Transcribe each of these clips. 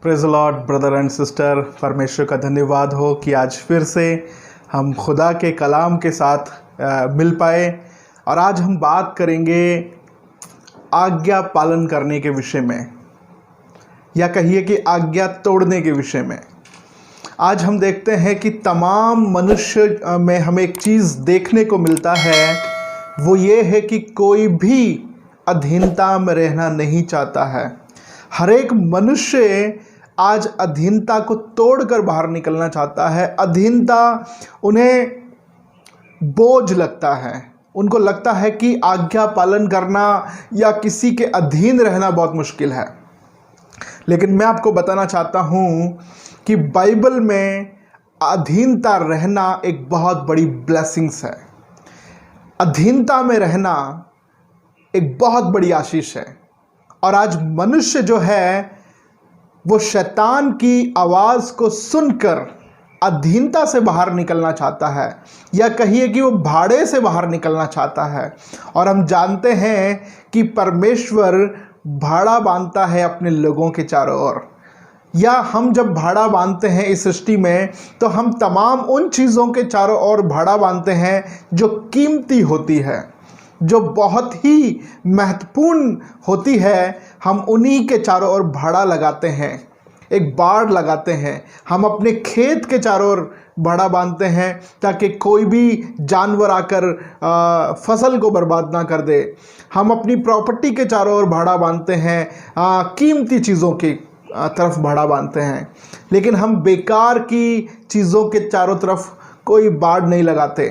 Praise the Lord brother and sister. परमेश्वर का धन्यवाद हो कि आज फिर से हम खुदा के कलाम के साथ मिल पाए और आज हम बात करेंगे आज्ञा पालन करने के विषय में, या कहिए कि आज्ञा तोड़ने के विषय में। आज हम देखते हैं कि तमाम मनुष्य में हमें एक चीज़ देखने को मिलता है, वो ये है कि कोई भी अधीनता में रहना नहीं चाहता है। हर एक मनुष्य आज अधीनता को तोड़कर बाहर निकलना चाहता है। अधीनता उन्हें बोझ लगता है, उनको लगता है कि आज्ञा पालन करना या किसी के अधीन रहना बहुत मुश्किल है। लेकिन मैं आपको बताना चाहता हूँ कि बाइबल में अधीनता रहना एक बहुत बड़ी ब्लेसिंग्स है। अधीनता में रहना एक बहुत बड़ी आशीष है। और आज मनुष्य जो है वो शैतान की आवाज़ को सुनकर अधीनता से बाहर निकलना चाहता है, या कहिए कि वो भाड़े से बाहर निकलना चाहता है। और हम जानते हैं कि परमेश्वर भाड़ा बांधता है अपने लोगों के चारों ओर, या हम जब भाड़ा बांधते हैं इस सृष्टि में तो हम तमाम उन चीज़ों के चारों ओर भाड़ा बांधते हैं जो कीमती होती है, जो बहुत ही महत्वपूर्ण होती है। हम उन्हीं के चारों ओर भाड़ा लगाते हैं, एक बाड़ लगाते हैं। हम अपने खेत के चारों ओर भाड़ा बांधते हैं ताकि कोई भी जानवर आकर फसल को बर्बाद ना कर दे। हम अपनी प्रॉपर्टी के चारों ओर भाड़ा बांधते हैं, कीमती चीज़ों की तरफ भाड़ा बांधते हैं। लेकिन हम बेकार की चीज़ों के चारों तरफ कोई बाड़ नहीं लगाते,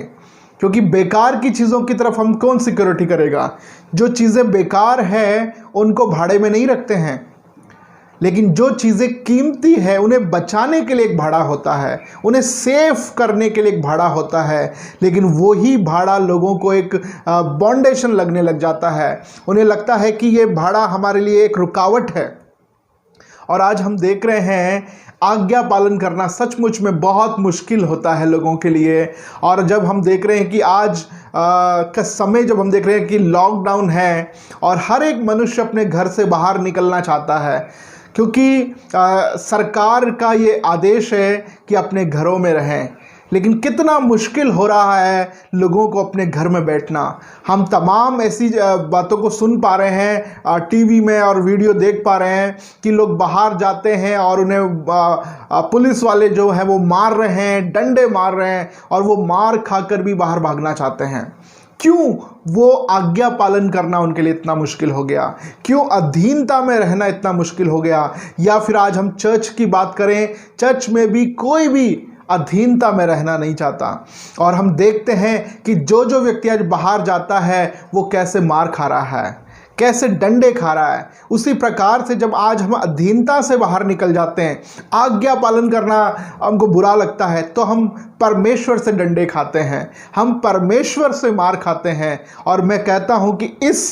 क्योंकि बेकार की चीज़ों की तरफ हम कौन सिक्योरिटी करेगा। जो चीज़ें बेकार हैं उनको भाड़े में नहीं रखते हैं, लेकिन जो चीज़ें कीमती है उन्हें बचाने के लिए एक भाड़ा होता है, उन्हें सेफ करने के लिए एक भाड़ा होता है। लेकिन वही भाड़ा लोगों को एक बॉन्डेशन लगने लग जाता है। उन्हें लगता है कि ये भाड़ा हमारे लिए एक रुकावट है। और आज हम देख रहे हैं आज्ञा पालन करना सचमुच में बहुत मुश्किल होता है लोगों के लिए। और जब हम देख रहे हैं कि आज का समय, जब हम देख रहे हैं कि लॉकडाउन है और हर एक मनुष्य अपने घर से बाहर निकलना चाहता है, क्योंकि सरकार का ये आदेश है कि अपने घरों में रहें। लेकिन कितना मुश्किल हो रहा है लोगों को अपने घर में बैठना। हम तमाम ऐसी बातों को सुन पा रहे हैं, टीवी में और वीडियो देख पा रहे हैं कि लोग बाहर जाते हैं और उन्हें पुलिस वाले जो हैं वो मार रहे हैं, डंडे मार रहे हैं, और वो मार खाकर भी बाहर भागना चाहते हैं। क्यों? वो आज्ञा पालन करना उनके लिए इतना मुश्किल हो गया। क्यों अधीनता में रहना इतना मुश्किल हो गया। या फिर आज हम चर्च की बात करें, चर्च में भी कोई भी अधीनता में रहना नहीं चाहता। और हम देखते हैं कि जो जो व्यक्ति आज बाहर जाता है वो कैसे मार खा रहा है, कैसे डंडे खा रहा है। उसी प्रकार से जब आज हम अधीनता से बाहर निकल जाते हैं, आज्ञा पालन करना हमको बुरा लगता है, तो हम परमेश्वर से डंडे खाते हैं, हम परमेश्वर से मार खाते हैं। और मैं कहता हूं कि इस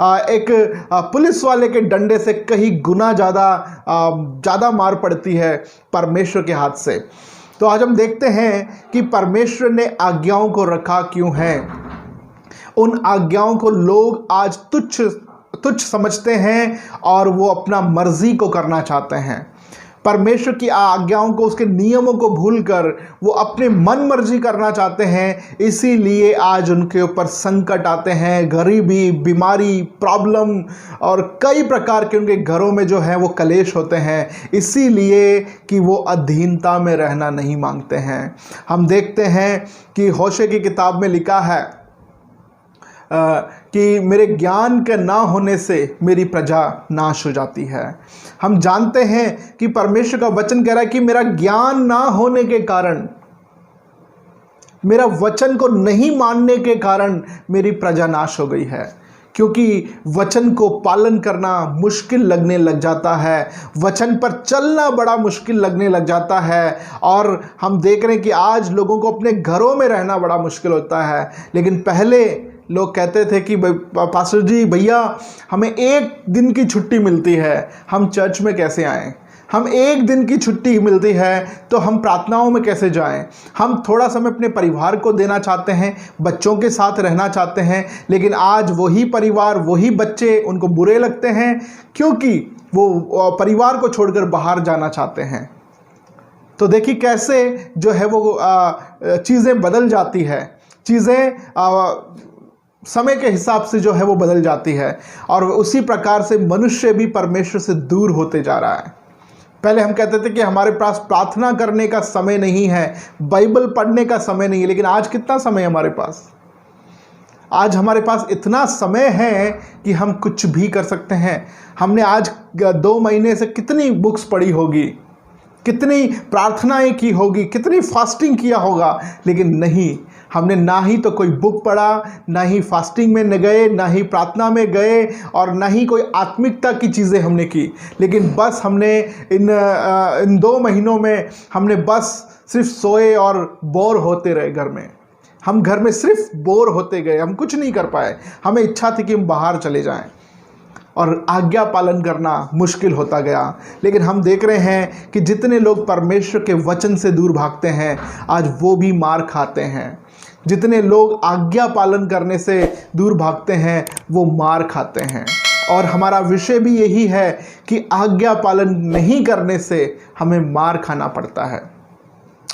एक पुलिस वाले के डंडे से कहीं गुना ज़्यादा मार पड़ती है परमेश्वर के हाथ से। तो आज हम देखते हैं कि परमेश्वर ने आज्ञाओं को रखा क्यों है। उन आज्ञाओं को लोग आज तुच्छ समझते हैं और वो अपना मर्जी को करना चाहते हैं। परमेश्वर की आज्ञाओं को, उसके नियमों को भूलकर वो अपने मन मर्जी करना चाहते हैं। इसीलिए आज उनके ऊपर संकट आते हैं, गरीबी, बीमारी, प्रॉब्लम और कई प्रकार के उनके घरों में जो है वो कलेश होते हैं, इसीलिए कि वो अधीनता में रहना नहीं मांगते हैं। हम देखते हैं कि होशे की किताब में लिखा है कि मेरे ज्ञान के ना होने से मेरी प्रजा नाश हो जाती है। हम जानते हैं कि परमेश्वर का वचन कह रहा है कि मेरा ज्ञान ना होने के कारण, मेरा वचन को नहीं मानने के कारण मेरी प्रजा नाश हो गई है। क्योंकि वचन को पालन करना मुश्किल लगने लग जाता है, वचन पर चलना बड़ा मुश्किल लगने लग जाता है। और हम देख रहे हैं कि आज लोगों को अपने घरों में रहना बड़ा मुश्किल होता है। लेकिन पहले लोग कहते थे कि पास्टर जी, भैया हमें एक दिन की छुट्टी मिलती है, हम चर्च में कैसे आएँ, हम एक दिन की छुट्टी मिलती है तो हम प्रार्थनाओं में कैसे जाएं? हम थोड़ा समय अपने परिवार को देना चाहते हैं, बच्चों के साथ रहना चाहते हैं, लेकिन आज वही परिवार, वही बच्चे उनको बुरे लगते हैं क्योंकि वो परिवार को छोड़कर बाहर जाना चाहते हैं। तो देखिए कैसे जो है वो चीज़ें बदल जाती है, चीज़ें समय के हिसाब से जो है वो बदल जाती है, और उसी प्रकार से मनुष्य भी परमेश्वर से दूर होते जा रहा है। पहले हम कहते थे कि हमारे पास प्रार्थना करने का समय नहीं है, बाइबल पढ़ने का समय नहीं है, लेकिन आज कितना समय है हमारे पास? आज हमारे पास इतना समय है कि हम कुछ भी कर सकते हैं। हमने आज 2 महीने से कितनी बुक्स पढ़ी होगी, कितनी प्रार्थनाएं की होगी, कितनी फास्टिंग किया होगा, लेकिन नहीं, हमने ना ही तो कोई बुक पढ़ा, ना ही फास्टिंग में न गए, ना ही प्रार्थना में गए, और ना ही कोई आत्मिकता की चीज़ें हमने की। लेकिन बस हमने इन 2 महीनों में हमने बस सिर्फ सोए और बोर होते रहे। घर में हम घर में सिर्फ बोर होते गए, हम कुछ नहीं कर पाए। हमें इच्छा थी कि हम बाहर चले जाएं और आज्ञा पालन करना मुश्किल होता गया। लेकिन हम देख रहे हैं कि जितने लोग परमेश्वर के वचन से दूर भागते हैं आज वो भी मार खाते हैं। जितने लोग आज्ञा पालन करने से दूर भागते हैं वो मार खाते हैं। और हमारा विषय भी यही है कि आज्ञा पालन नहीं करने से हमें मार खाना पड़ता है।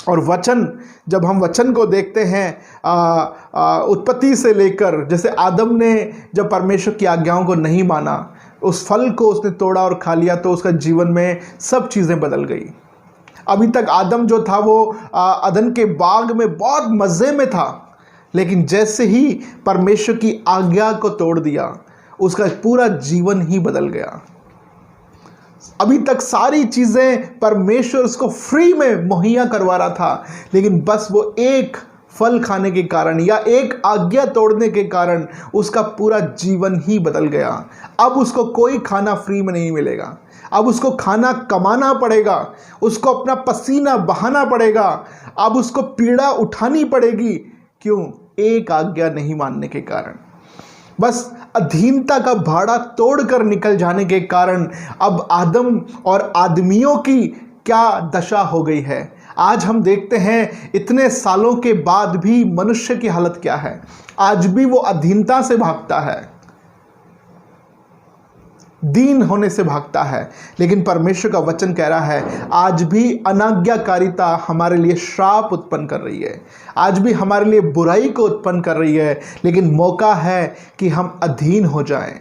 और वचन, जब हम वचन को देखते हैं उत्पत्ति से लेकर, जैसे आदम ने जब परमेश्वर की आज्ञाओं को नहीं माना, उस फल को उसने तोड़ा और खा लिया, तो उसका जीवन में सब चीज़ें बदल गई। अभी तक आदम जो था वो अदन के बाग में बहुत मज़े में था, लेकिन जैसे ही परमेश्वर की आज्ञा को तोड़ दिया उसका पूरा जीवन ही बदल गया। अभी तक सारी चीज़ें परमेश्वर उसको फ्री में मुहैया करवा रहा था, लेकिन बस वो एक फल खाने के कारण या एक आज्ञा तोड़ने के कारण उसका पूरा जीवन ही बदल गया। अब उसको कोई खाना फ्री में नहीं मिलेगा, अब उसको खाना कमाना पड़ेगा, उसको अपना पसीना बहाना पड़ेगा, अब उसको पीड़ा उठानी पड़ेगी। क्यों? एक आज्ञा नहीं मानने के कारण, बस अधीनता का भाड़ा तोड़कर निकल जाने के कारण अब आदम और आदमियों की क्या दशा हो गई है। आज हम देखते हैं इतने सालों के बाद भी मनुष्य की हालत क्या है। आज भी वो अधीनता से भागता है, दीन होने से भागता है। लेकिन परमेश्वर का वचन कह रहा है आज भी अनाज्ञाकारिता हमारे लिए श्राप उत्पन्न कर रही है, आज भी हमारे लिए बुराई को उत्पन्न कर रही है। लेकिन मौका है कि हम अधीन हो जाएं,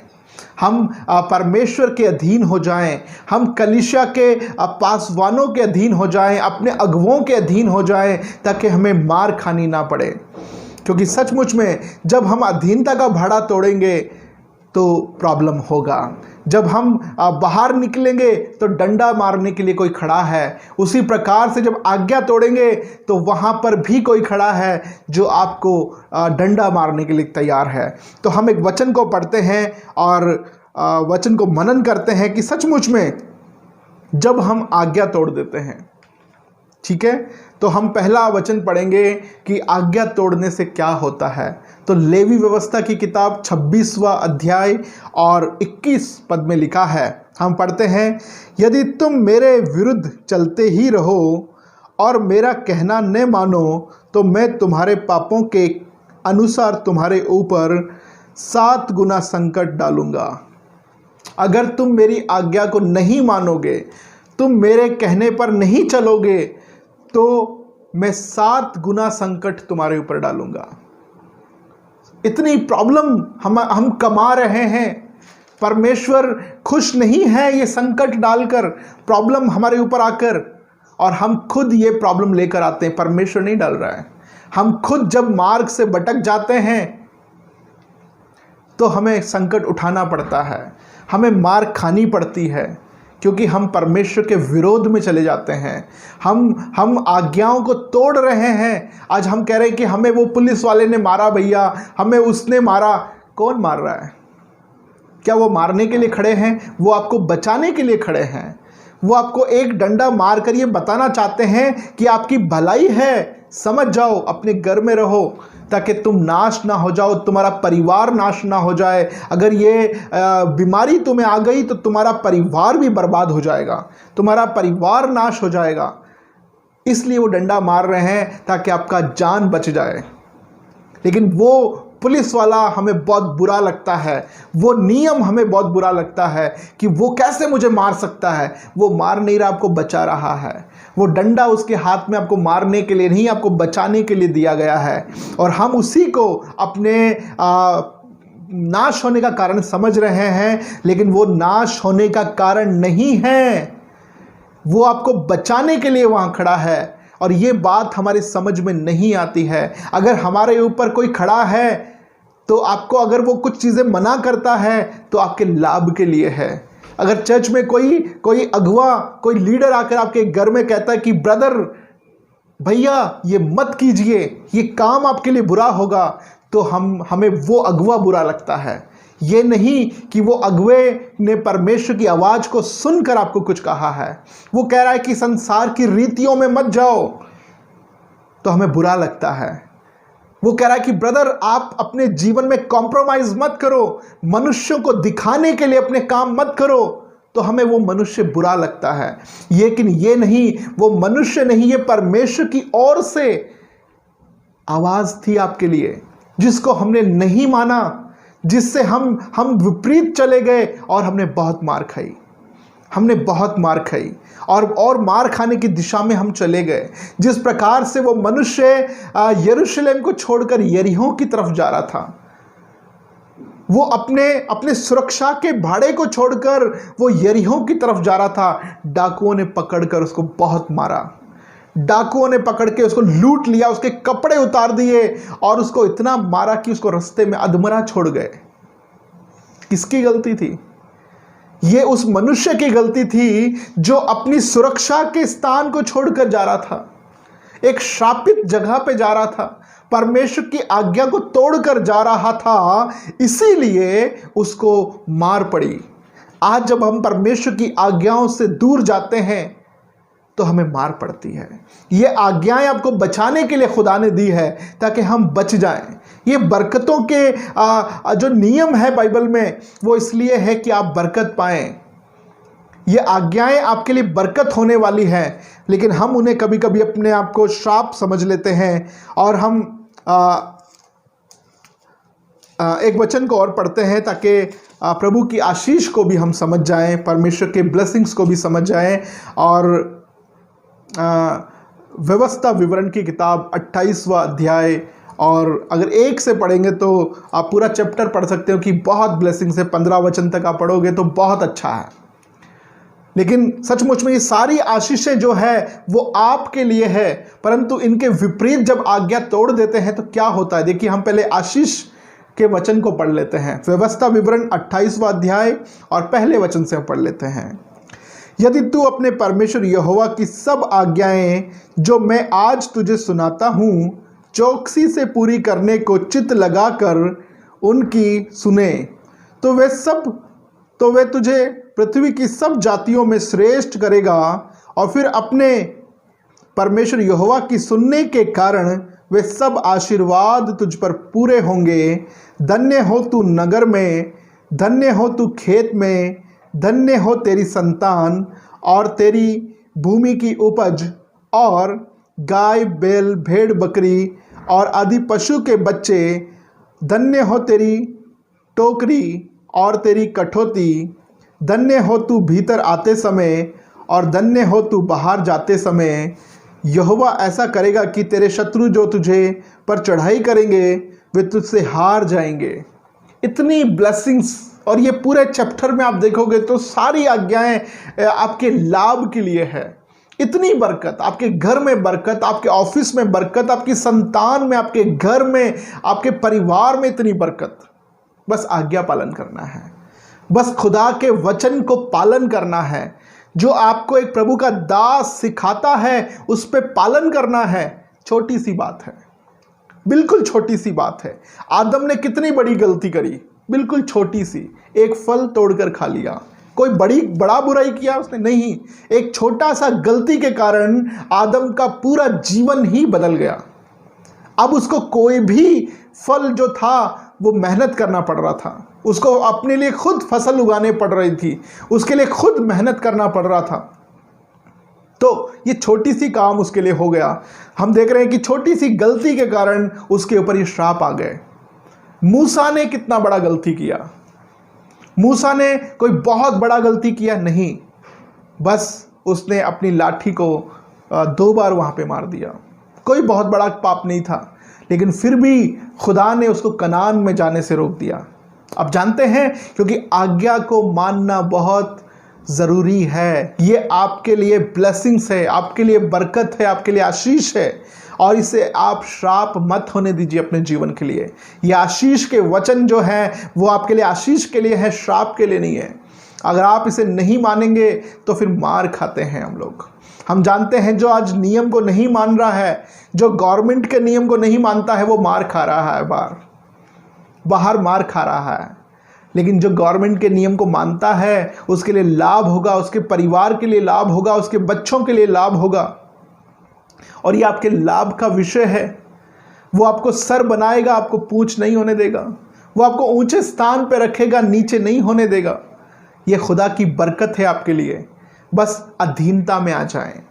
हम परमेश्वर के अधीन हो जाएं, हम कलीसिया के पासवानों के अधीन हो जाएं, अपने अगुवों के अधीन हो जाएं, ताकि हमें मार खानी ना पड़े। क्योंकि सचमुच में जब हम अधीनता का भाड़ा तोड़ेंगे तो प्रॉब्लम होगा। जब हम बाहर निकलेंगे तो डंडा मारने के लिए कोई खड़ा है, उसी प्रकार से जब आज्ञा तोड़ेंगे तो वहाँ पर भी कोई खड़ा है जो आपको डंडा मारने के लिए तैयार है। तो हम एक वचन को पढ़ते हैं और वचन को मनन करते हैं कि सचमुच में जब हम आज्ञा तोड़ देते हैं, ठीक है, तो हम पहला वचन पढ़ेंगे कि आज्ञा तोड़ने से क्या होता है। तो लेवी व्यवस्था की किताब 26वां अध्याय और 21 पद में लिखा है, हम पढ़ते हैं, यदि तुम मेरे विरुद्ध चलते ही रहो और मेरा कहना न मानो तो मैं तुम्हारे पापों के अनुसार तुम्हारे ऊपर 7 गुना संकट डालूंगा। अगर तुम मेरी आज्ञा को नहीं मानोगे, तुम मेरे कहने पर नहीं चलोगे, तो मैं 7 गुना संकट तुम्हारे ऊपर डालूंगा। इतनी प्रॉब्लम हम कमा रहे हैं, परमेश्वर खुश नहीं है ये संकट डालकर, प्रॉब्लम हमारे ऊपर आकर, और हम खुद ये प्रॉब्लम लेकर आते हैं, परमेश्वर नहीं डाल रहा है। हम खुद जब मार्ग से भटक जाते हैं तो हमें संकट उठाना पड़ता है, हमें मार खानी पड़ती है, क्योंकि हम परमेश्वर के विरोध में चले जाते हैं। हम आज्ञाओं को तोड़ रहे हैं। आज हम कह रहे हैं कि हमें वो पुलिस वाले ने मारा भैया, हमें उसने मारा। कौन मार रहा है? क्या वो मारने के लिए खड़े हैं? वो आपको बचाने के लिए खड़े हैं। वो आपको एक डंडा मार कर ये बताना चाहते हैं कि आपकी भलाई है, समझ जाओ, अपने घर में रहो। ताकि तुम नाश ना हो जाओ, तुम्हारा परिवार नाश ना हो जाए। अगर ये बीमारी तुम्हें आ गई तो तुम्हारा परिवार भी बर्बाद हो जाएगा, तुम्हारा परिवार नाश हो जाएगा। इसलिए वो डंडा मार रहे हैं ताकि आपका जान बच जाए। लेकिन वो पुलिस वाला हमें बहुत बुरा लगता है, वो नियम हमें बहुत बुरा लगता है कि वो कैसे मुझे मार सकता है। वो मार नहीं रहा, आपको बचा रहा है। वो डंडा उसके हाथ में आपको मारने के लिए नहीं, आपको बचाने के लिए दिया गया है। और हम उसी को अपने नाश होने का कारण समझ रहे हैं, लेकिन वो नाश होने का कारण नहीं है, वो आपको बचाने के लिए वहाँ खड़ा है। और ये बात हमारी समझ में नहीं आती है। अगर हमारे ऊपर कोई खड़ा है तो आपको, अगर वो कुछ चीज़ें मना करता है तो आपके लाभ के लिए है। अगर चर्च में कोई अगुवा, कोई लीडर आकर आपके घर में कहता है कि ब्रदर, भैया ये मत कीजिए, ये काम आपके लिए बुरा होगा, तो हमें वो अगुवा बुरा लगता है। ये नहीं कि वो अगुवे ने परमेश्वर की आवाज़ को सुनकर आपको कुछ कहा है। वो कह रहा है कि संसार की रीतियों में मत जाओ, तो हमें बुरा लगता है। वो कह रहा है कि ब्रदर, आप अपने जीवन में कॉम्प्रोमाइज मत करो, मनुष्यों को दिखाने के लिए अपने काम मत करो, तो हमें वो मनुष्य बुरा लगता है। लेकिन ये नहीं, वो मनुष्य नहीं, ये परमेश्वर की ओर से आवाज़ थी आपके लिए, जिसको हमने नहीं माना, जिससे हम विपरीत चले गए और हमने बहुत मार खाई। हमने बहुत मार खाई और मार खाने की दिशा में हम चले गए। जिस प्रकार से वो मनुष्य यरूशलेम को छोड़कर यरीहो की तरफ जा रहा था, वो अपने सुरक्षा के भाड़े को छोड़कर वो यरीहो की तरफ जा रहा था। डाकुओं ने पकड़कर उसको बहुत मारा, डाकुओं ने पकड़ के उसको लूट लिया, उसके कपड़े उतार दिए और उसको इतना मारा कि उसको रास्ते में अधमरा छोड़ गए। किसकी गलती थी? ये उस मनुष्य की गलती थी जो अपनी सुरक्षा के स्थान को छोड़कर जा रहा था, एक श्रापित जगह पे जा रहा था, परमेश्वर की आज्ञा को तोड़कर जा रहा था, इसीलिए उसको मार पड़ी। आज जब हम परमेश्वर की आज्ञाओं से दूर जाते हैं तो हमें मार पड़ती है। ये आज्ञाएं आपको बचाने के लिए खुदा ने दी है ताकि हम बच जाएं। ये बरकतों के जो नियम है बाइबल में, वो इसलिए है कि आप बरकत पाएं। ये आज्ञाएं आपके लिए बरकत होने वाली हैं, लेकिन हम उन्हें कभी कभी अपने आप को श्राप समझ लेते हैं। और हम एक वचन को और पढ़ते हैं ताकि प्रभु की आशीष को भी हम समझ जाएं, परमेश्वर के ब्लेसिंग्स को भी समझ जाएं। और व्यवस्था विवरण की किताब 28वां अध्याय, और अगर 1 से पढ़ेंगे तो आप पूरा चैप्टर पढ़ सकते हो कि बहुत ब्लेसिंग्स है। 15 वचन तक आप पढ़ोगे तो बहुत अच्छा है। लेकिन सचमुच में ये सारी आशीषें जो है वो आपके लिए है, परंतु इनके विपरीत जब आज्ञा तोड़ देते हैं तो क्या होता है। देखिए, हम पहले आशीष के वचन को पढ़ लेते हैं। व्यवस्था विवरण 28वां अध्याय और पहले वचन से पढ़ लेते हैं। यदि तू अपने परमेश्वर यहोवा की सब आज्ञाएं जो मैं आज तुझे सुनाता हूँ चौकसी से पूरी करने को चित्त लगाकर उनकी सुने, तो वे तुझे पृथ्वी की सब जातियों में श्रेष्ठ करेगा। और फिर अपने परमेश्वर यहोवा की सुनने के कारण वे सब आशीर्वाद तुझ पर पूरे होंगे। धन्य हो तू नगर में, धन्य हो तू खेत में, धन्य हो तेरी संतान और तेरी भूमि की उपज, और गाय बैल भेड़ बकरी और आदि पशु के बच्चे। धन्य हो तेरी टोकरी और तेरी कठौती। धन्य हो तू भीतर आते समय और धन्य हो तू बाहर जाते समय। यहोवा ऐसा करेगा कि तेरे शत्रु जो तुझे पर चढ़ाई करेंगे वे तुझसे हार जाएंगे। इतनी ब्लेसिंग्स, और ये पूरे चैप्टर में आप देखोगे तो सारी आज्ञाएं आपके लाभ के लिए है। इतनी बरकत, आपके घर में बरकत, आपके ऑफिस में बरकत, आपकी संतान में, आपके घर में, आपके परिवार में इतनी बरकत। बस आज्ञा पालन करना है, बस खुदा के वचन को पालन करना है। जो आपको एक प्रभु का दास सिखाता है उस पर पालन करना है। छोटी सी बात है, बिल्कुल छोटी सी बात है। आदम ने कितनी बड़ी गलती करी, बिल्कुल छोटी सी, एक फल तोड़कर खा लिया। कोई बड़ा बुराई किया उसने नहीं, एक छोटा सा गलती के कारण आदम का पूरा जीवन ही बदल गया। अब उसको कोई भी फल जो था वो मेहनत करना पड़ रहा था, उसको अपने लिए खुद फसल उगाने पड़ रही थी, उसके लिए खुद मेहनत करना पड़ रहा था। तो ये छोटी सी काम उसके लिए हो गया। हम देख रहे हैं कि छोटी सी गलती के कारण उसके ऊपर ये श्राप आ गए। मूसा ने कितना बड़ा गलती किया? मूसा ने कोई बहुत बड़ा गलती किया नहीं, बस उसने अपनी लाठी को 2 बार वहां पे मार दिया। कोई बहुत बड़ा पाप नहीं था, लेकिन फिर भी खुदा ने उसको कनान में जाने से रोक दिया। अब जानते हैं, क्योंकि आज्ञा को मानना बहुत ज़रूरी है। ये आपके लिए ब्लेसिंग्स है, आपके लिए बरकत है, आपके लिए आशीष है, और इसे आप श्राप मत होने दीजिए अपने जीवन के लिए। ये आशीष के वचन जो हैं वो आपके लिए आशीष के लिए है, श्राप के लिए नहीं है। अगर आप इसे नहीं मानेंगे तो फिर मार खाते हैं हम लोग। हम जानते हैं जो आज नियम को नहीं मान रहा है, जो गवर्नमेंट के नियम को नहीं मानता है, वो मार खा रहा है, बाहर मार खा रहा है। लेकिन जो गवर्नमेंट के नियम को मानता है उसके लिए लाभ होगा, उसके परिवार के लिए लाभ होगा, उसके बच्चों के लिए लाभ होगा, और ये आपके लाभ का विषय है। वो आपको सर बनाएगा, आपको पूंछ नहीं होने देगा। वो आपको ऊंचे स्थान पर रखेगा, नीचे नहीं होने देगा। ये खुदा की बरकत है आपके लिए। बस अधीनता में आ जाएं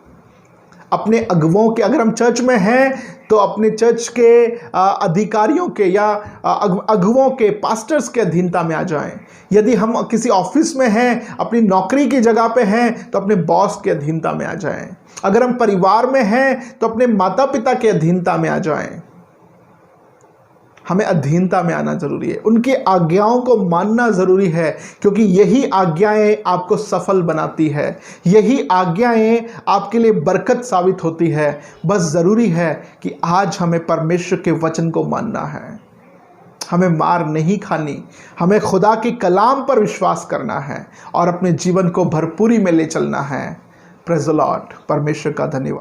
अपने अगुओं के। अगर हम चर्च में हैं तो अपने चर्च के अधिकारियों के या अगुओं के, पास्टर्स के अधीनता में आ जाएं। यदि हम किसी ऑफिस में हैं, अपनी नौकरी की जगह पे हैं, तो अपने बॉस के अधीनता में आ जाएं। अगर हम परिवार में हैं तो अपने माता पिता के अधीनता में आ जाएं। हमें अधीनता में आना जरूरी है, उनकी आज्ञाओं को मानना जरूरी है, क्योंकि यही आज्ञाएं आपको सफल बनाती है, यही आज्ञाएं आपके लिए बरकत साबित होती है। बस ज़रूरी है कि आज हमें परमेश्वर के वचन को मानना है, हमें मार नहीं खानी, हमें खुदा के कलाम पर विश्वास करना है और अपने जीवन को भरपूरी में ले चलना है। Praise the Lord. परमेश्वर का धन्यवाद।